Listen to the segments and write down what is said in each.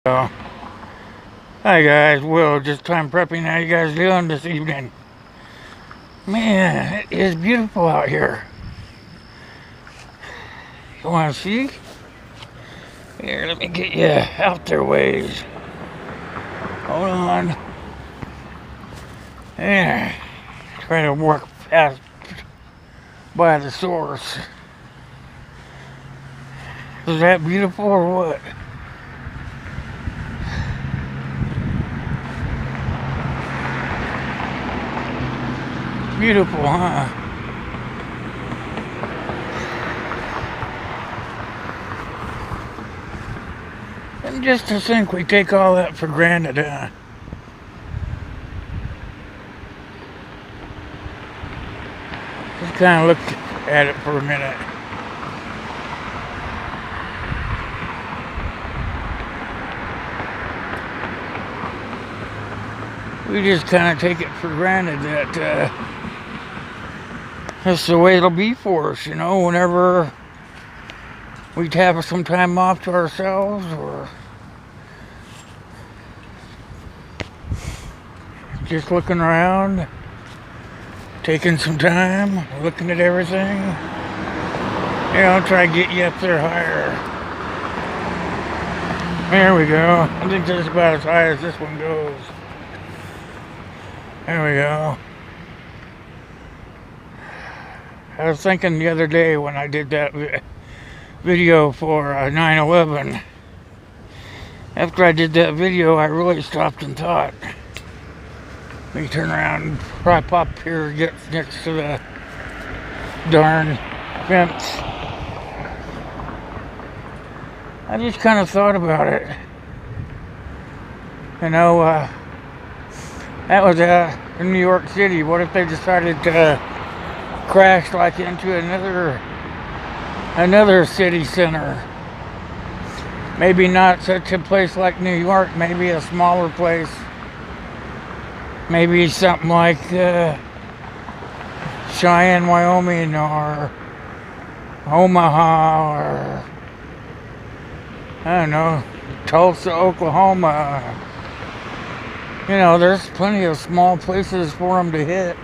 So, hi guys, Will, just time prepping. How you guys doing this evening? Man, it is beautiful out here. You want to see? Here, let me get you out there ways. Hold on. There. Try to work past by the source. Is that beautiful or what? Beautiful, huh? And just to think we take all that for granted, huh? Just kind of look at it for a minute. We just kind of take it for granted that that's the way it'll be for us, whenever we have some time off to ourselves or just looking around, taking some time, looking at everything. Try to get you up there higher. There we go. I think that's about as high as this one goes. There we go. I was thinking the other day when I did that video for 9/11. After I did that video, I really stopped and thought. Let me turn around and probably pop here, get next to the darn fence. I just kind of thought about it. That was in New York City. What if they decided to crash like into another city center? Maybe not such a place like New York, maybe a smaller place. Maybe something like Cheyenne, Wyoming, or Omaha, or I don't know, Tulsa, Oklahoma. There's plenty of small places for them to hit.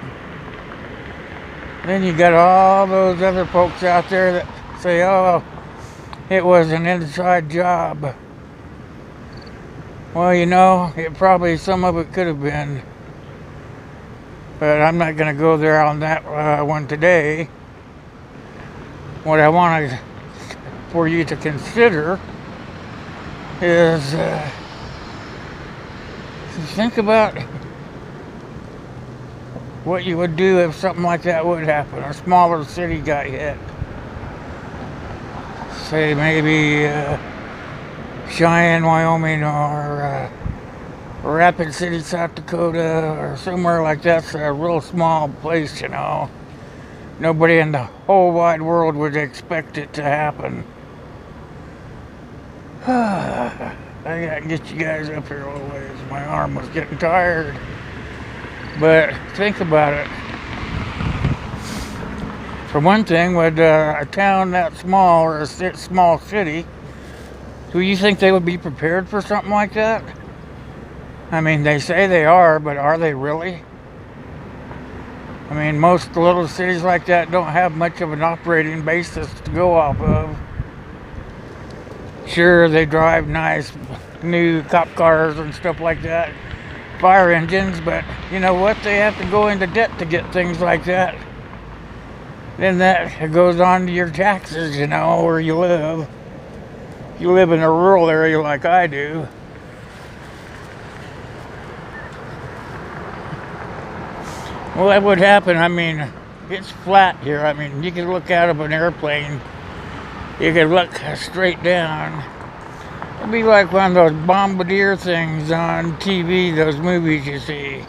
Then you got all those other folks out there that say, oh, it was an inside job. Well, it probably, some of it could have been. But I'm not going to go there on that one today. What I wanted for you to consider is think about what you would do if something like that would happen. A smaller city got hit. Say maybe Cheyenne, Wyoming, or Rapid City, South Dakota, or somewhere like that. It's a real small place, Nobody in the whole wide world would expect it to happen. I gotta get you guys up here a little ways. My arm was getting tired. But think about it. For one thing, with a town that small, or a small city, do you think they would be prepared for something like that? I mean, they say they are, but are they really? I mean, most little cities like that don't have much of an operating basis to go off of. Sure, they drive nice new cop cars and stuff like that, fire engines, but you know what? They have to go into debt to get things like that. Then that goes on to your taxes, where you live. If you live in a rural area like I do, well, that would happen. I mean, it's flat here. I mean, you can look out of an airplane. You can look straight down. It'd be like one of those bombardier things on TV, those movies you see.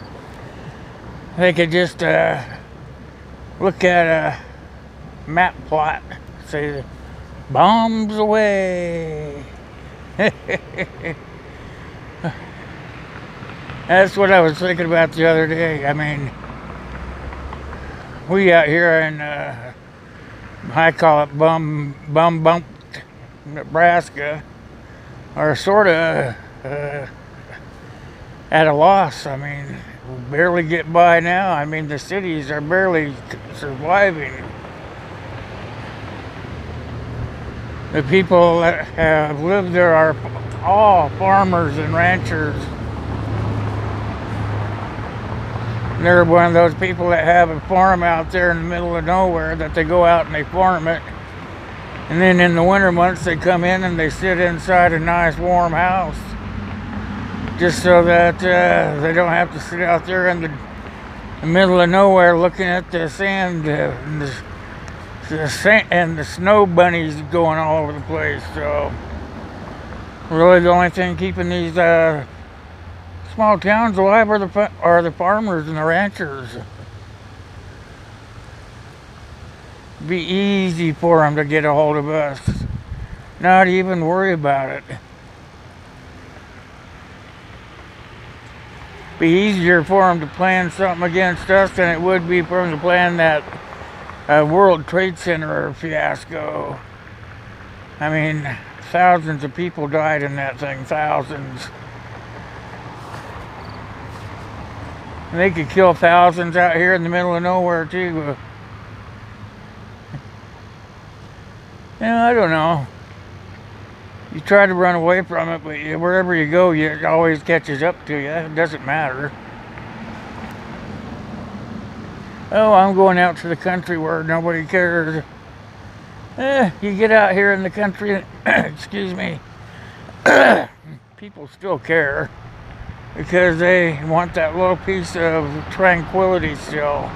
They could just look at a map plot, say, bombs away. That's what I was thinking about the other day. I mean, we out here in, I call it bum bumped Nebraska, are sort of at a loss. I mean, we barely get by now. I mean, the cities are barely surviving. The people that have lived there are all farmers and ranchers. They're one of those people that have a farm out there in the middle of nowhere that they go out and they farm it. And then in the winter months they come in and they sit inside a nice warm house. Just so that they don't have to sit out there in the middle of nowhere looking at the sand and the snow bunnies going all over the place. So really the only thing keeping these small towns alive are the farmers and the ranchers. It'd be easy for them to get a hold of us. Not even worry about it. Be easier for them to plan something against us than it would be for them to plan that World Trade Center fiasco. I mean, thousands of people died in that thing, thousands. And they could kill thousands out here in the middle of nowhere too. I don't know. You try to run away from it, but wherever you go, it always catches up to you. It doesn't matter. Oh, I'm going out to the country where nobody cares. You get out here in the country, excuse me, people still care because they want that little piece of tranquility still.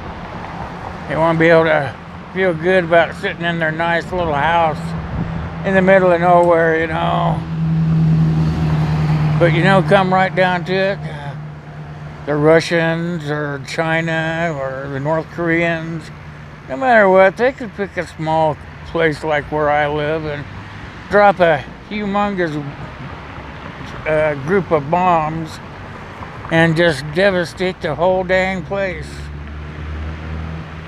They want to be able to feel good about sitting in their nice little house in the middle of nowhere, But come right down to it, the Russians or China or the North Koreans, no matter what, they could pick a small place like where I live and drop a humongous group of bombs and just devastate the whole dang place.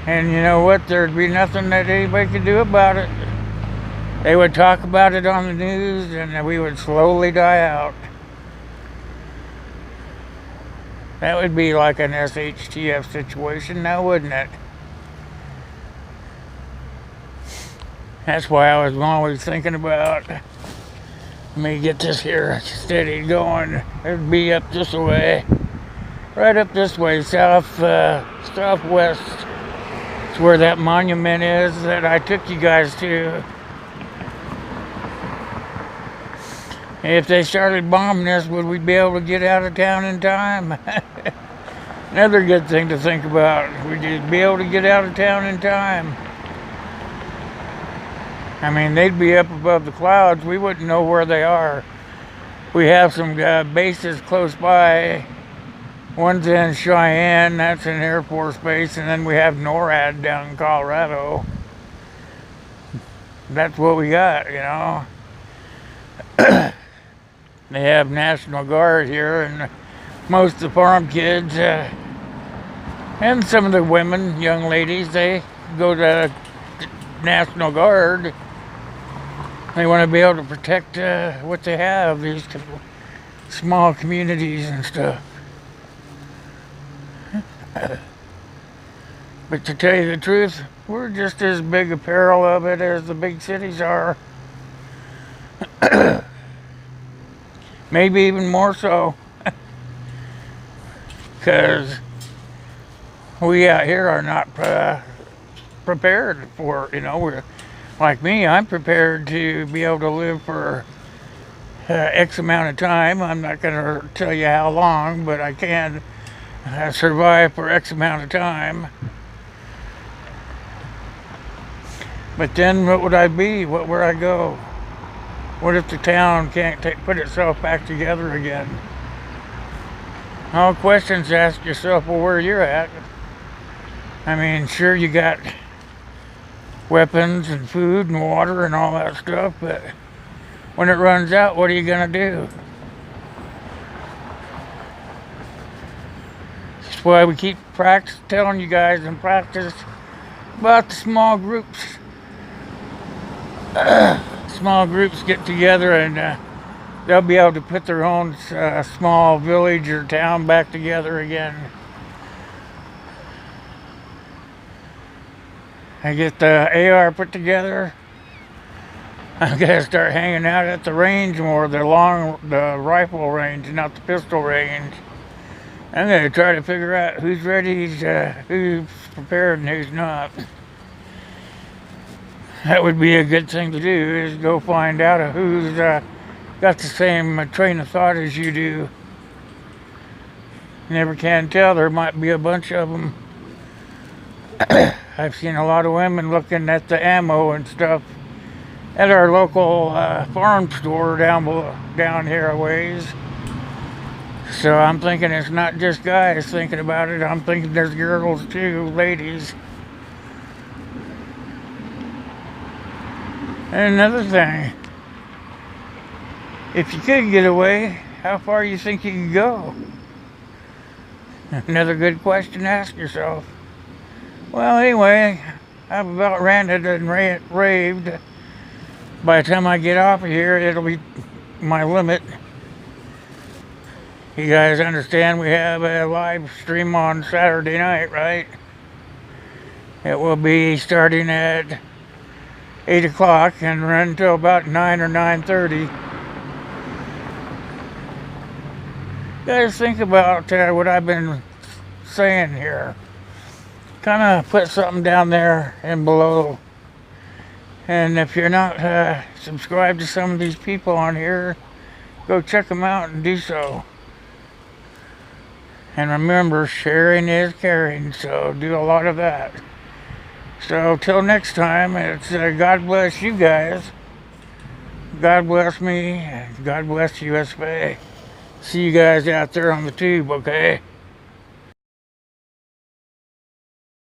And you know what? There'd be nothing that anybody could do about it. They would talk about it on the news and we would slowly die out. That would be like an SHTF situation now, wouldn't it? That's why I was always thinking about, let me get this here steady going. It'd be up this way. Right up this way, southwest. It's where that monument is that I took you guys to. If they started bombing us, would we be able to get out of town in time? Another good thing to think about. Would you be able to get out of town in time? I mean, they'd be up above the clouds. We wouldn't know where they are. We have some bases close by. One's in Cheyenne, that's an Air Force base, and then we have NORAD down in Colorado. That's what we got, They have National Guard here, and most of the farm kids and some of the women, young ladies, they go to National Guard. They want to be able to protect what they have, these small communities and stuff. But to tell you the truth, we're just as big a peril of it as the big cities are. Maybe even more so. Because we out here are not prepared for, we're like me, I'm prepared to be able to live for X amount of time. I'm not going to tell you how long, but I can survive for X amount of time. But then what would I be? What would I go? What if the town can't put itself back together again? All questions to ask yourself, well, where you're at. I mean, sure, you got weapons and food and water and all that stuff, but when it runs out, what are you going to do? That's why we keep telling you guys and practice about the small groups. Small groups get together and they'll be able to put their own small village or town back together again. I get the AR put together. I'm gonna start hanging out at the range more, the rifle range, not the pistol range. I'm gonna try to figure out who's ready, who's prepared, and who's not. That would be a good thing to do, is go find out who's got the same train of thought as you do. Never can tell. There might be a bunch of them. I've seen a lot of women looking at the ammo and stuff at our local farm store down here a ways. So I'm thinking it's not just guys thinking about it. I'm thinking there's girls too, ladies. And another thing, if you could get away, how far you think you could go? Another good question to ask yourself. Well, anyway, I've about ranted and raved. By the time I get off of here, it'll be my limit. You guys understand we have a live stream on Saturday night, right? It will be starting at 8 o'clock and run until about 9 or 9:30. Guys, think about what I've been saying here. Kind of put something down there and below. And if you're not subscribed to some of these people on here, go check them out and do so. And remember, sharing is caring, so do a lot of that. So till next time, it's God bless you guys. God bless me, and God bless USA. See you guys out there on the tube, okay?